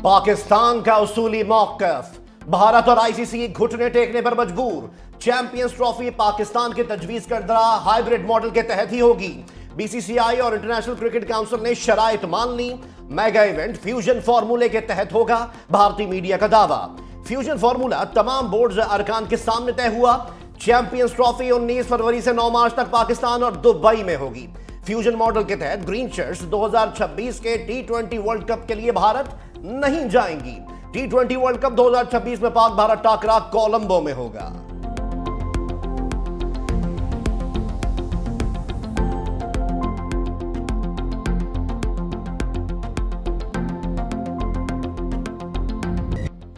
पाकिस्तान का उसूली मौक़िफ़, भारत और आईसीसी घुटने टेकने पर मजबूर। चैंपियंस ट्रॉफी पाकिस्तान के तजवीज करदा हाइब्रिड मॉडल के तहत ही होगी। बीसीसीआई और इंटरनेशनल क्रिकेट काउंसिल ने शराइत मान ली। मेगा इवेंट फ्यूजन फार्मूले के तहत होगा, भारतीय मीडिया का दावा। फ्यूजन फार्मूला तमाम बोर्ड अरकान के सामने तय हुआ। चैंपियंस ट्रॉफी 19 फरवरी से 9 मार्च तक पाकिस्तान और दुबई में होगी। फ्यूजन मॉडल के तहत ग्रीन शर्ट्स 2026 के T20 वर्ल्ड कप के लिए भारत नहीं जाएंगी। T20 वर्ल्ड कप 2026 में पाक भारत टाकरा कोलंबो में होगा।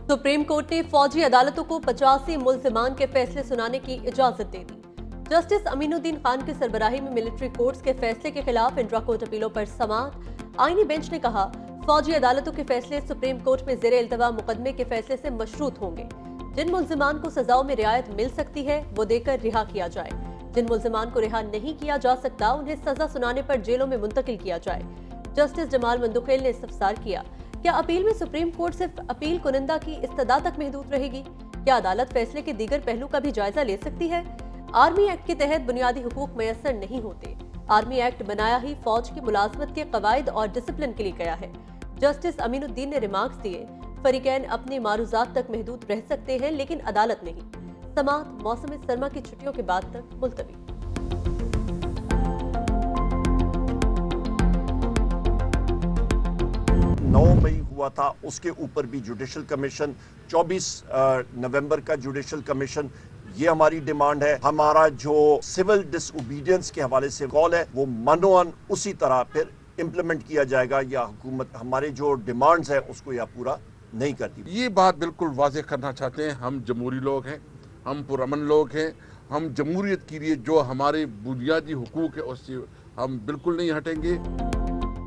सुप्रीम कोर्ट ने फौजी अदालतों को 85 मुल्जिमान के फैसले सुनाने की इजाजत दे दी। जस्टिस अमीनुद्दीन खान की सरबराही में मिलिट्री कोर्ट्स के फैसले के खिलाफ इंट्रा कोर्ट अपीलों पर समाअत। आईनी बेंच ने कहा, फौजी अदालतों के फैसले सुप्रीम कोर्ट में ज़ेरे इल्तवा मुकदमे के फैसले से मशरूत होंगे। जिन मुल्जिमान को सजाओं में रियायत मिल सकती है वो देकर रिहा किया जाए। जिन मुल्जिमान को रिहा नहीं किया जा सकता उन्हें सजा सुनाने पर जेलों में मुंतकिल किया जाए। जस्टिस जमाल मंदुखेल ने इस्तफसार किया, क्या अपील में सुप्रीम कोर्ट सिर्फ अपील कुनिंदा की इस्तदा तक महदूद रहेगी? क्या अदालत फैसले के दीगर पहलू का भी जायजा ले सकती है? आर्मी एक्ट के तहत बुनियादी हुकूक मयसर नहीं होते। आर्मी एक्ट बनाया ही फौज की मुलाजमत के कवायद और डिसिप्लिन के लिए गया है। जस्टिस अमीनुद्दीन ने रिमार्क्स दिए, फरीकैन अपनी मारूजात तक महदूद रह सकते हैं लेकिन अदालत नहीं। समाअत मौसम सरमा की छुट्टियों के बाद तक मुलतवी। 9 मई हुआ था, उसके ऊपर भी जुडिशल कमीशन, 24 नवंबर का जुडिशल कमीशन, ये हमारी डिमांड है। हमारा जो सिविल डिसओबीडियंस के हवाले से कॉल है वो मनोअन उसी तरह फिर इम्प्लीमेंट किया जाएगा, या हुकूमत हमारे जो डिमांड्स है उसको या पूरा नहीं करती। ये बात बिल्कुल वाज़ेह करना चाहते हैं, हम जमहूरी लोग हैं, हम पुरअमन लोग हैं, हम जमहूरियत के लिए जो हमारे बुनियादी हुकूक है उससे हम बिल्कुल नहीं हटेंगे।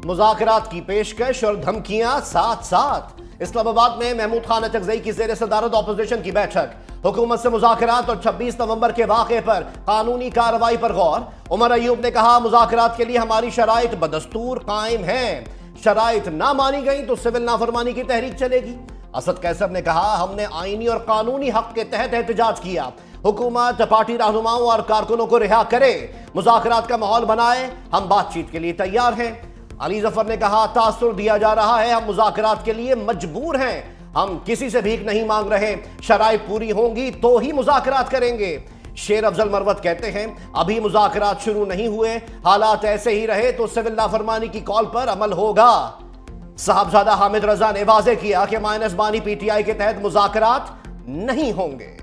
मुज़ाकरात की पेशकश और धमकियां साथ साथ। इस्लामाबाद में महमूद खान अचकज़ई की ज़ेर सदारत ऑपोजिशन की बैठक। हुकूमत से मुज़ाकरात और 26 नवंबर के वाक़े पर कानूनी कार्रवाई पर गौर। उमर अयूब ने कहा, मुज़ाकरात के लिए हमारी शराइत बदस्तूर कायम है। शराइत ना मानी गई तो सिविल नाफरमानी की तहरीक चलेगी। असद कैसर ने कहा, हमने आईनी और कानूनी हक के तहत एहतजाज किया। हुकूमत पार्टी रहनुमाओं और कारकुनों को रिहा करे, मुज़ाकरात का माहौल बनाए, हम बातचीत के लिए तैयार हैं। अली जफर ने कहा, तासुर दिया जा रहा है, हम मुज़ाकरात के लिए मजबूर हैं, हम किसी से भीख नहीं मांग रहे, शराइत पूरी होंगी तो ही मुज़ाकरात करेंगे। शेर अफजल मरवत कहते हैं, अभी मुज़ाकरात शुरू नहीं हुए, हालात ऐसे ही रहे तो सिविल नाफरमानी की कॉल पर अमल होगा। साहबजादा हामिद रजा ने वाज़ेह किया कि माइनस बानी पीटीआई के तहत मुज़ाकरात नहीं होंगे।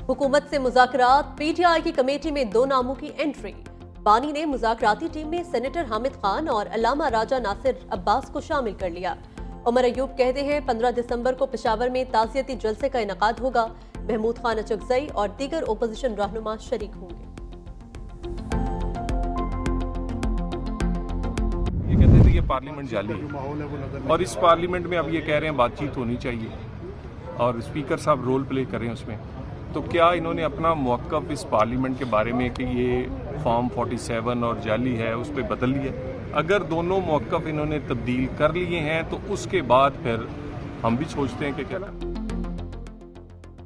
हुकूमत से मुज़ाकरात, पीटीआई की कमेटी में 2 नामों की एंट्री। बानी ने मुज़ाकराती टीम में सेनेटर हामिद खान और अल्लामा राजा नासिर अब्बास को शामिल कर लिया। उमर अयूब कहते हैं, 15 दिसंबर को पेशावर में ताज़ियती जलसे का इनेकाद होगा। महमूद खान अचकज़ई और दीगर ओपोजिशन रहनुमा शरीक होंगे। ये कहते थे ये पार्लियामेंट जाली है और इस पार्लियामेंट में अब ये कह रहे हैं बातचीत होनी चाहिए और स्पीकर साहब रोल प्ले करें उसमें। तो क्या इन्होंने अपना मौक़िफ़ इस पार्लियामेंट के बारे में कि ये फॉर्म 47 और जाली है उस पर बदल लिया? अगर दोनों मौक़िफ़ इन्होंने तब्दील कर लिए हैं तो उसके बाद फिर हम भी सोचते हैं कि क्या करें।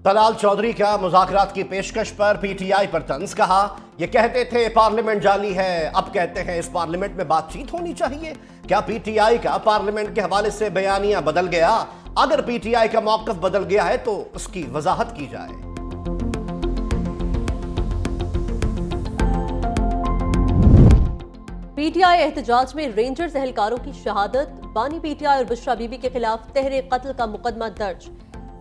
तलाल चौधरी का मुज़ाकरात की पेशकश पर पीटीआई पर तंज। कहा, ये कहते थे पार्लियामेंट जाली है, अब कहते हैं इस पार्लियामेंट में बातचीत होनी चाहिए। क्या पीटीआई का पार्लियामेंट के हवाले से बयानिया बदल गया? अगर पीटीआई का मौक़िफ़ बदल गया है तो उसकी वजाहत की जाए। पीटीआई एहतजाज में रेंजर्स एहलकारों की शहादत। बानी पीटीआई और बुशरा बीबी के खिलाफ तहरीर कत्ल का मुकदमा दर्ज।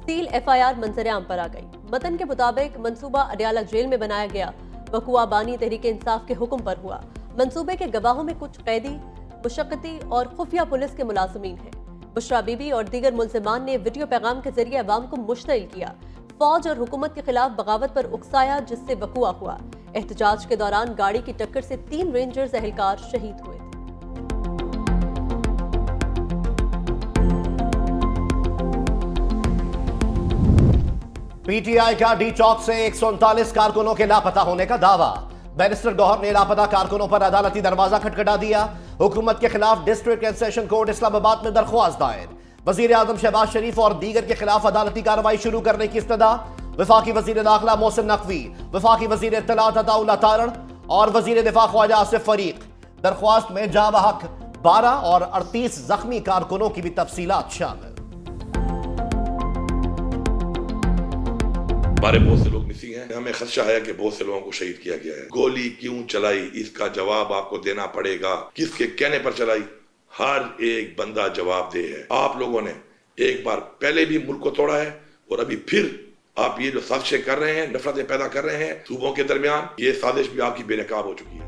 सील एफआईआर मंजर-ए-आम पर आ गई। मतन के मुताबिक मंसूबा अडयाला जेल में बनाया गया। वकुआ बानी तहरीक इंसाफ के हुक्म पर हुआ। मंसूबे के गवाहों में कुछ कैदी, मुशक्कती और खुफिया पुलिस के मुलाजमीन हैं। बुशरा बीबी और दीगर मुल्जिमान ने वीडियो पैगाम के जरिए अवाम को मुश्तइल किया। फौज और हुकूमत के खिलाफ बगावत पर उकसाया, जिससे वकुआ हुआ। एहतजाज के दौरान गाड़ी की टक्कर से 3 रेंजर्स एहलकार शहीद हुए थे। पीटीआई का डी चौक से 139 कारकुनों के लापता होने का दावा। बैरिस्टर गौहर ने लापता कारकुनों पर अदालती दरवाजा खटखटा दिया। हुकूमत के खिलाफ district and session court Islamabad में दरख्वास्त दायर। वजीर आजम शहबाज शरीफ और दीगर के खिलाफ अदालती कार्रवाई शुरू करने की इस्तदा। वफाकी वजीर दाखिला मोहसिन नकवी, वफाकी वजीर इत्तलात अताउल्लाह तारण और वजीर दिफा ख्वाजा आसिफ फरीक। दरख्वास्त में जा बहक 12 और 38 जख्मी कारकुनों की भी तफसीलात शामिल। हमारे बहुत से लोग मिसिंग हैं। हमें खदशा है कि बहुत से लोगों को शहीद किया गया है। गोली क्यों चलाई, इसका जवाब आपको देना पड़ेगा। किसके कहने पर चलाई, हर एक बंदा जवाबदेह है। आप लोगों ने एक बार पहले भी मुल्क को तोड़ा है और अभी फिर आप ये जो साजिशें कर रहे हैं, नफरतें पैदा कर रहे हैं सूबों के दरमियान, ये साजिश भी आपकी बेनकाब हो चुकी है।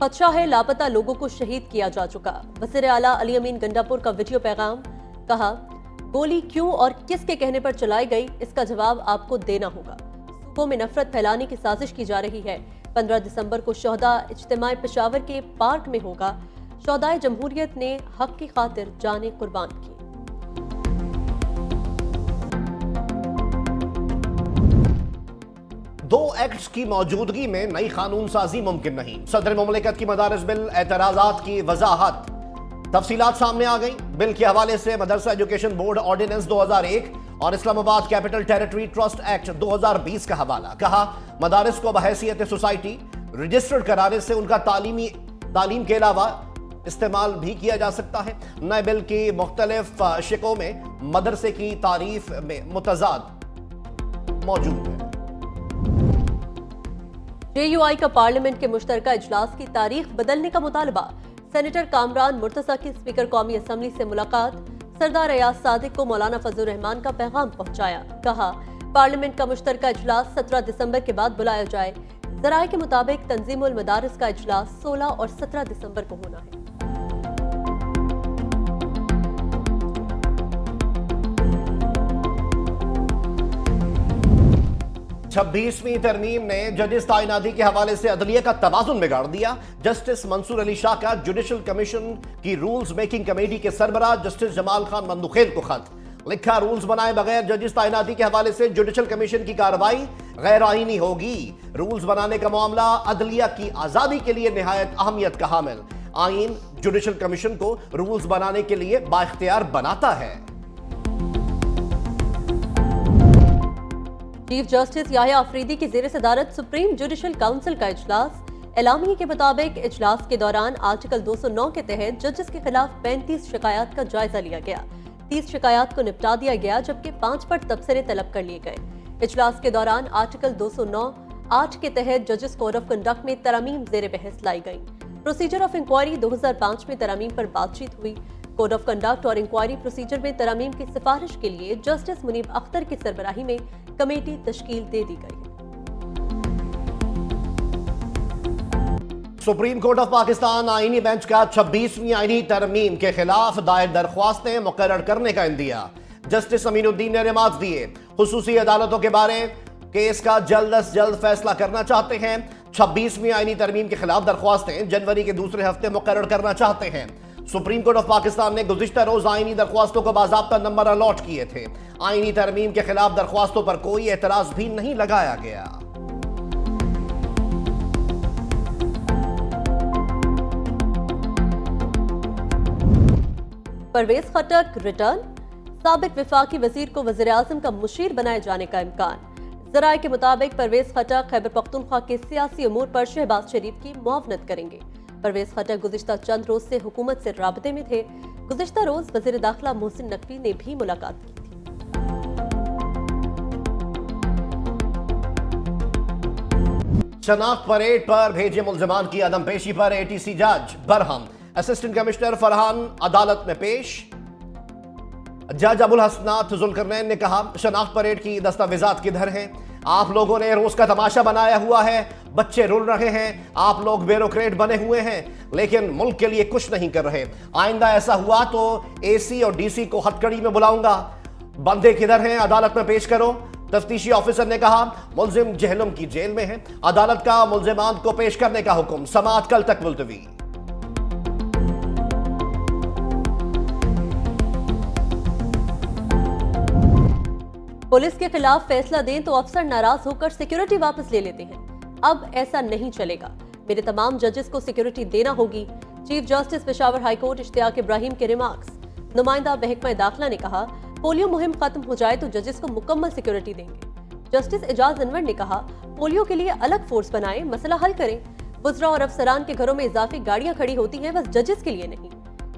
खदशा है लापता लोगों को शहीद किया जा चुका। वज़ीर आला अली अमीन गंडापुर का वीडियो पैगाम। कहा, गोली क्यों और किसके कहने पर चलाई गई, इसका जवाब आपको देना होगा। सूबों में नफरत फैलाने की साजिश की जा रही है। 15 दिसंबर को शोहदा इज्तिमा पेशावर के पार्क में होगा। शोहदाए जमहूरियत ने हक की खातिर जाने कुर्बान की। दो एक्ट्स की मौजूदगी में नई कानून साजी मुमकिन नहीं। सदर मुमलिकत की मदारिस बिल एतराजात की वजाहत। तफसीलात सामने आ गई। बिल के हवाले से मदरसा एजुकेशन बोर्ड ऑर्डिनेंस 2001 और Islamabad capital territory trust act 2020 का हवाला। कहा, मदारिस को बहैसियत सोसाइटी रजिस्टर्ड कराने से उनका तालीम के अलावा इस्तेमाल भी किया जा सकता है। नए बिल की मुख्तलिफ शिकों में मदरसे की तारीफ में मुतजाद मौजूद है। JUI का पार्लियामेंट के मुश्तरका इजलास की तारीख बदलने का मुतालबा। सेनेटर कामरान मुर्तजा की स्पीकर कौमी असम्बली से मुलाकात। सरदार अयाज सादिक को मौलाना फजल रहमान का पैगाम पहुंचाया। कहा, पार्लियामेंट का मुश्तरका इजलास 17 दिसंबर के बाद बुलाया जाए। जराये के मुताबिक तंजीमुल मदारिस का इजलास 16 और 17 दिसंबर को होना है। 26वीं तरमीम ने जजेस ताइनाती के हवाले से अदलिया का तवाजुन बिगाड़ दिया। जस्टिस मंसूर अली शाह का जुडिशल कमीशन की रूल्स मेकिंग कमेटी के सरबराह जस्टिस जमाल खान मंदुखेल को खत लिखा। रूल्स बनाए बगैर जजेस ताइनाती के हवाले से जुडिशल कमीशन की कार्रवाई गैर आईनी होगी। रूल्स बनाने का मामला अदलिया की आजादी के लिए निहायत अहमियत का हामिल। आईन जुडिशल कमीशन को रूल्स बनाने के लिए बाइख्तियार बनाता है। चीफ जस्टिस याह्या अफरीदी की ज़ेर सदारत सुप्रीम जुडिशल काउंसिल का इजलास। एलामिये के मुताबिक इजलास के दौरान आर्टिकल 209 के तहत जजेस के खिलाफ 35 शिकायत का जायजा लिया गया। 30 शिकायत को निपटा दिया गया, जबकि 5 पर तबसरे तलब कर लिए गए। इजलास के दौरान आर्टिकल 209(8) के तहत जजेस कोड ऑफ कंडक्ट में तरमीम ज़ेर बहस लाई गई। प्रोसीजर ऑफ इंक्वायरी 2005 में तरमीम पर बातचीत हुई। कोड ऑफ कंडक्ट और इंक्वायरी प्रोसीजर में तरमीम की सिफारिश के लिए जस्टिस मुनीब अख्तर की सरबराही में कमेटी तश्कील दे दी गई। सुप्रीम कोर्ट ऑफ पाकिस्तान आईनी बेंच का 26वीं आईनी तरमीम के खिलाफ दायर दरख्वास्तें मुकर्रर करने का इंदिया। जस्टिस अमीनुद्दीन ने रिमार्क्स दिए। खुसूसी अदालतों के बारे केस का जल्द अज जल्द फैसला करना चाहते हैं। 26वीं आईनी तरमीम के खिलाफ दरख्वास्तें जनवरी के दूसरे हफ्ते मुकर्रर करना चाहते हैं। सुप्रीम कोर्ट ऑफ पाकिस्तान ने गुज़िश्ता रोज आईनी दरख्वास्तों को बाज़ाब्ता नंबर अलॉट किए थे। आईनी तरमीम के खिलाफ दरख्वास्तों पर कोई एतराज भी नहीं लगाया गया। परवेज खटक रिटर्न। साबिक वफाकी वजीर को वज़ीर आज़म का मुशीर बनाए जाने का इम्कान। ज़राए के मुताबिक परवेज खटक खैबर पख्तूनख्वा के सियासी अमूर पर शहबाज शरीफ की मुआवनत करेंगे। परवेज खटक गुज़िश्ता चंद रोज से हुकूमत से राबते में थे। गुज़िश्ता रोज वज़ीर दाखिला मोहसिन नकवी ने भी मुलाकात की थी। शनाख्त परेड पर भेजे मुल्ज़िमान की अदमपेशी पर ATC जज बरहम। असिस्टेंट कमिश्नर फरहान अदालत में पेश। जज अबुल हसनात जुल्करनैन ने कहा, शनाख्त परेड की दस्तावेजात किधर हैं? आप लोगों ने रोज का तमाशा बनाया हुआ है। बच्चे रुल रहे हैं। आप लोग ब्यूरोक्रेट बने हुए हैं, लेकिन मुल्क के लिए कुछ नहीं कर रहे। आइंदा ऐसा हुआ तो AC और DC को हथकड़ी में बुलाऊंगा। बंदे किधर हैं? अदालत में पेश करो। तफ्तीशी ऑफिसर ने कहा, मुल्जिम जहलम की जेल में है। अदालत का मुल्जिमान को पेश करने का हुक्म। समाअत कल तक मुलतवी। पुलिस के खिलाफ फैसला दें तो अफसर नाराज होकर सिक्योरिटी वापस ले लेते हैं। अब ऐसा नहीं चलेगा, मेरे तमाम जजेस को सिक्योरिटी देना होगी। Chief justice Peshawar high court Ishtiaq Ibrahim के रिमार्क्स। नुमाइंदा महकमा दाखिला ने कहा, पोलियो मुहिम खत्म हो जाए तो जजेस को मुकम्मल सिक्योरिटी देंगे। जस्टिस एजाज अनवर ने कहा, पोलियो के लिए अलग फोर्स बनाएं, मसला हल करें। वुज़रा और अफसरान के घरों में इजाफी गाड़ियां खड़ी होती हैं, बस जजेस के लिए नहीं।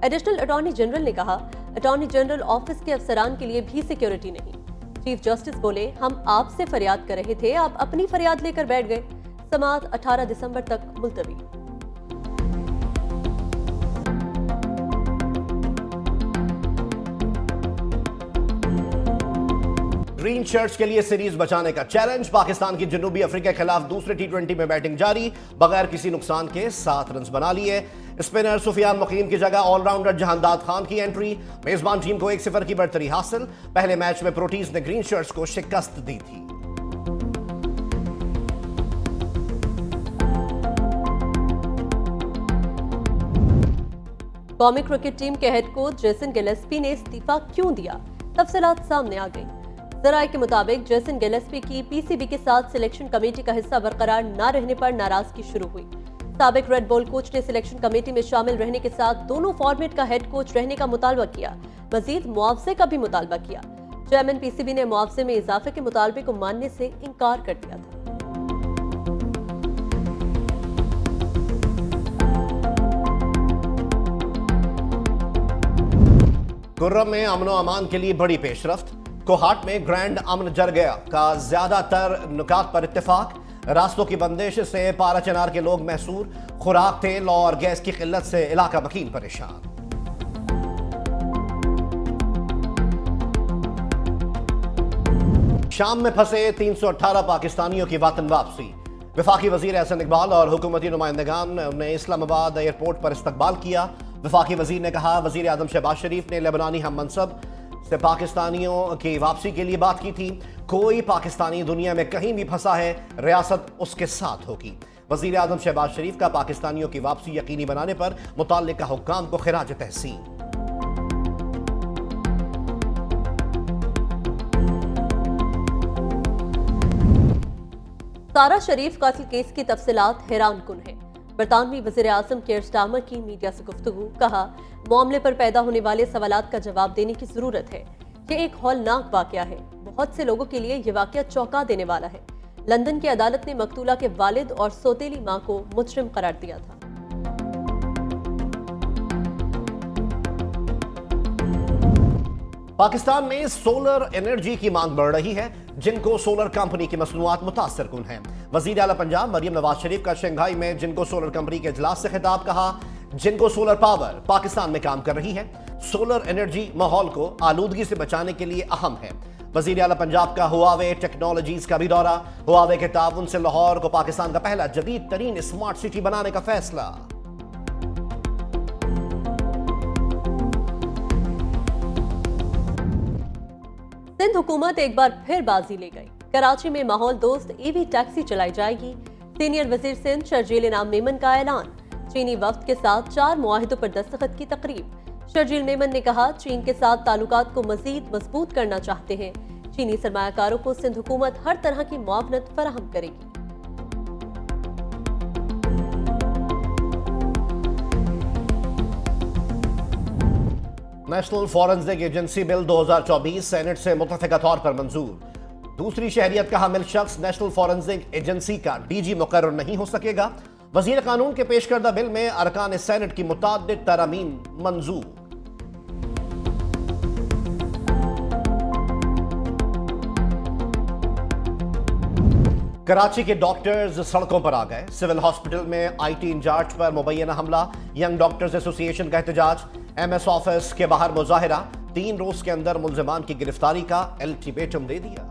एडिशनल अटॉर्नी जनरल ने कहा, अटॉर्नी जनरल ऑफिस के अफसरान के लिए भी सिक्योरिटी नहीं। चीफ जस्टिस बोले, हम आपसे फरियाद कर रहे थे, आप अपनी फरियाद लेकर बैठ गए। समाअत 18 दिसंबर तक मुलतवी। ग्रीन शर्ट्स के लिए सीरीज बचाने का चैलेंज। पाकिस्तान की जनूबी अफ्रीका के खिलाफ दूसरे टी20 में बैटिंग जारी, बगैर किसी नुकसान के 7 रन बना लिए। स्पिनर सुफियान मुकीम की जगह ऑलराउंडर जहांदाद खान की एंट्री। मेजबान टीम को 1-0 की बढ़तरी हासिल। पहले मैच में प्रोटीज ने ग्रीन शर्ट्स को शिकस्त दी थी। कौमी क्रिकेट टीम के हेड कोच जेसन गिलेस्पी ने इस्तीफा क्यों दिया, तफसीलात सामने आ गई। जराये के मुताबिक जेसन गिलेस्पी की पीसीबी के साथ सिलेक्शन कमेटी का हिस्सा बरकरार न रहने पर नाराजगी शुरू हुई। साबिक रेड बॉल कोच ने सिलेक्शन कमेटी में शामिल रहने के साथ दोनों फॉर्मेट का हेड कोच रहने का मुतालबा किया। मजीद मुआवजे का भी मुतालबा किया। चेयरमैन पीसीबी ने मुआवजे में इजाफे के मुतालबे को मानने से इनकार कर दिया था। गुर्रम में अमनो अमान के लिए बड़ी पेशरफ्त। कोहाट में ग्रैंड अमन जर गया का ज्यादातर नुकात पर इत्तेफाक। रास्तों की बंदिश से पारा चनार के लोग महसूर। खुराक, तेल और गैस की किल्लत से इलाका मकीन परेशान। शाम में फंसे 318 पाकिस्तानियों की वतन वापसी। वफाकी वजीर एहसन इकबाल और हुकूमती नुमाइंदगान ने इस्लामाबाद एयरपोर्ट पर इस्तकबाल किया। वफाकी वजीर ने कहा, वजीर आजम शहबाज शरीफ ने लेबनानी हम मनसब से पाकिस्तानियों की वापसी के लिए बात की थी। कोई पाकिस्तानी दुनिया में कहीं भी फंसा है, रियासत उसके साथ होगी। वजीर आजम शहबाज शरीफ का पाकिस्तानियों की वापसी यकीनी बनाने पर मुतल्लिका हुक्काम को खिराज तहसीन। सारा शरीफ कत्ल केस की तफसीलात हैरान कुन है। बरतानवी वज़ीर आज़म केयर स्टारमर की मीडिया से गुफ्तगू। कहा, मामले पर पैदा होने वाले सवालात का जवाब देने की जरूरत है। ये एक हौलनाक वाकया है। बहुत से लोगों के लिए ये वाकया चौंका देने वाला है। लंदन की अदालत ने मकतूला के वालिद और सौतेली मां को मुजरिम करार दिया था। पाकिस्तान में सोलर एनर्जी की मांग बढ़ रही है, जिनको सोलर कंपनी की मसनूआत मुतासर कुन है। वजीर आला पंजाब मरियम नवाज शरीफ का शंघाई में जिनको सोलर कंपनी के इजलास से खिताब। कहा, जिनको सोलर पावर पाकिस्तान में काम कर रही है। सोलर एनर्जी माहौल को आलूदगी से बचाने के लिए अहम है। वजीर आला पंजाब का हुआवे टेक्नोलॉजीज का भी दौरा। हुआवे के ताउन से लाहौर को पाकिस्तान का पहला जदीद तरीन स्मार्ट सिटी बनाने का फैसला। सिंध हुकूमत एक बार फिर बाजी ले गई। कराची में माहौल दोस्त ईवी टैक्सी चलाई जाएगी। सीनियर वजीर सिंध शर्जील इनाम मेमन का ऐलान। चीनी वफ्द के साथ 4 मुआहिदों पर दस्तखत की तकरीब। शर्जील मेमन ने कहा, चीन के साथ ताल्लुकात को मजीद मजबूत करना चाहते हैं। चीनी सरमायाकारों को सिंध हुकूमत हर तरह की मुआवनत फराहम करेगी। National forensic agency bill 2024 senate से मुतफिका तौर पर मंजूर। दूसरी शहरियत का हामिल शख्स नेशनल फॉरेंसिक एजेंसी का डीजी मुकर्रर नहीं हो सकेगा। वजीर कानून के पेश करदा बिल में अरकान सेनेट की मुताद्दिद तरामीम मंजूर। कराची के डॉक्टर्स सड़कों पर आ गए। सिविल हॉस्पिटल में आईटी इंचार्ज पर मुबैना हमला। यंग डॉक्टर्स एसोसिएशन का एहतजाज। एमएस ऑफिस के बाहर मुजाहिरा। 3 रोज के अंदर मुल्जिमान की गिरफ्तारी का अल्टीमेटम दे दिया।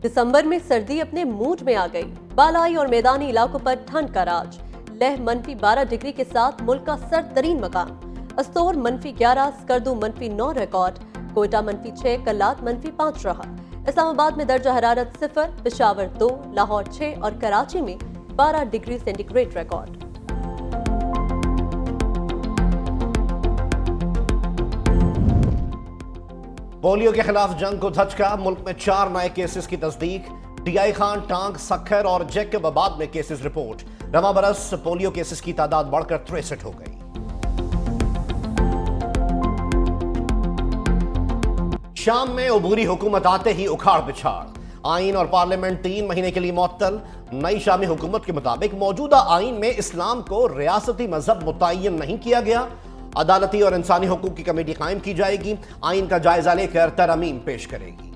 दिसंबर में सर्दी अपने मूड में आ गई। बालाई और मैदानी इलाकों पर ठंड का राज। लेह -12 डिग्री के साथ मुल्क का सर्द तरीन मकाम। अस्तोर -11, स्कर्दू -9 रिकॉर्ड। कोयटा -6, कल्लात -5 रहा। इस्लामाबाद में दर्जा हरारत 0, पेशावर 2, लाहौर 6 और कराची में 12 डिग्री सेंटीग्रेड रिकॉर्ड। पोलियो के खिलाफ जंग को धचका, मुल्क में 4 नए केसेस की तस्दीक। टीआई खान, टांग, सखर और जैकबाबाद में केसेस रिपोर्ट। रवां बरस पोलियो केसेस की तादाद बढ़कर 63 हो गई। शाम में अबूरी हुकूमत आते ही उखाड़ पिछाड़, आइन और पार्लियामेंट 3 महीने के लिए मुअत्तल। नई शामी हुकूमत के मुताबिक मौजूदा आइन में इस्लाम को रियासती मजहब मुतय्यन नहीं किया गया। अदालती और इंसानी हुकूक की कमेटी कायम की जाएगी, आइन का जायजा लेकर तरमीम पेश करेगी।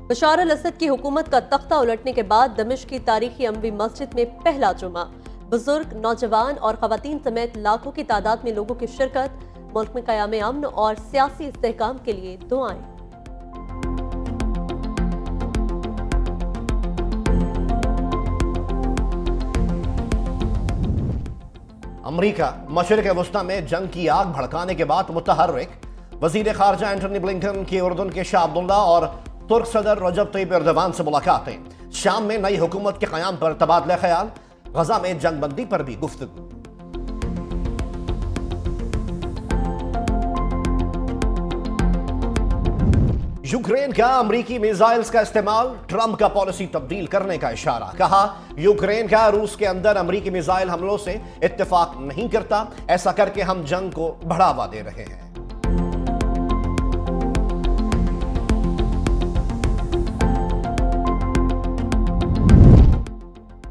बशार अल असद की हुकूमत का तख्ता उलटने के बाद दमिश्क की तारीखी अमवी मस्जिद में पहला जुमा। बुजुर्ग, नौजवान और खवातीन समेत लाखों की तादाद में लोगों की शिरकत। मुल्क में क़याम अमन और सियासी इस्तेहकाम के लिए दुआएं। अमरीका मशरिक़ वस्ता में जंग की आग भड़काने के बाद मुतहर्रिक। वज़ीर ख़ारजा एंटनी ब्लिंकन की उर्दन के शाह अब्दुल्ला और तुर्क सदर रजब तय्यब एर्दोगान से मुलाकातें। शाम में नई हुकूमत के क़याम पर तबादला ख्याल। गजा में जंगबंदी पर भी गुफ्तगू। यूक्रेन का अमरीकी मिसाइल्स का इस्तेमाल, ट्रंप का पॉलिसी तब्दील करने का इशारा। कहा, यूक्रेन का रूस के अंदर अमरीकी मिसाइल हमलों से इत्तेफाक नहीं करता, ऐसा करके हम जंग को बढ़ावा दे रहे हैं।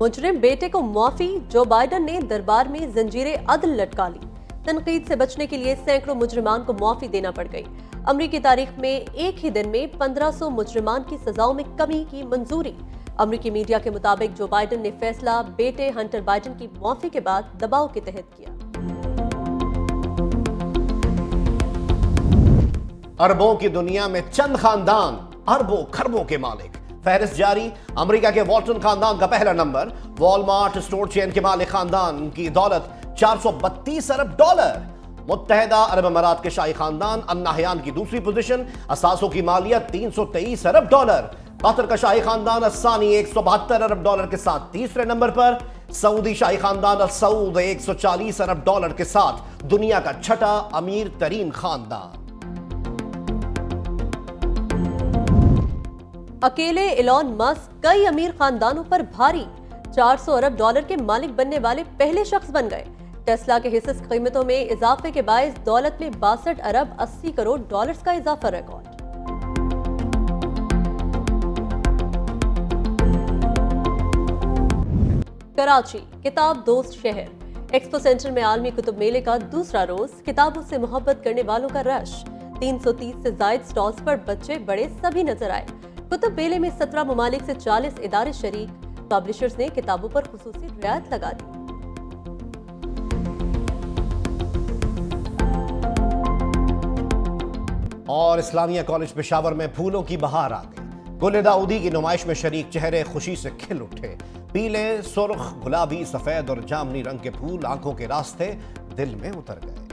मुजरिम बेटे को मुआफी, जो बाइडन ने दरबार में जंजीरे अदल लटका ली। तनकीद से बचने के लिए सैकड़ों मुजरिमान को मुआफी देना पड़ गई। अमरीकी तारीख में एक ही दिन में 1500 मुजरिमान की सजाओं में कमी की मंजूरी। अमरीकी मीडिया के मुताबिक जो बाइडन ने फैसला बेटे हंटर बाइडन की मुआफी के बाद दबाव के तहत किया। अरबों की दुनिया में चंद खानदान अरबों खरबों के मालिक। फहरिस्त जारी, अमेरिका के वॉल्टन खानदान का पहला नंबर। वॉलमार्ट स्टोर चेन के मालिक खानदान की दौलत $432 अरब। मुत्तहदा अरब अमारात के शाही खानदान अल नाहयान की दूसरी पोजीशन, असासों की मालियत $323 अरब। कतर का शाही खानदान अस्सानी $172 अरब के साथ तीसरे नंबर पर। सऊदी शाही खानदान अल सऊद $140 अरब के साथ दुनिया का छठा अमीर तरीन खानदान। अकेले इलॉन मस्क कई अमीर खानदानों पर भारी। $400 अरब के मालिक बनने वाले पहले शख्स बन गए। टेस्ला के हिस्से की कीमतों में इजाफे के बायस दौलत में $62 अरब 80 करोड़ का इजाफा रिकॉर्ड। कराची किताब दोस्त शहर। एक्सपो सेंटर में आलमी कुतुब मेले का दूसरा रोज। किताबों से मोहब्बत करने वालों का रश। 330 से जायद स्टॉल्स पर बच्चे बड़े सभी नजर आए। कुतुब मेले में 17 ममालिक से 40 इदारे शरीक। पब्लिशर्स ने किताबों पर खुसूसी रियायत लगा दी। और इस्लामिया कॉलेज पेशावर में फूलों की बहार आ गई। गुल दाऊदी की नुमाइश में शरीक चेहरे खुशी से खिल उठे। पीले, सुर्ख, गुलाबी, सफेद और जामनी रंग के फूल आंखों के रास्ते दिल में उतर गए।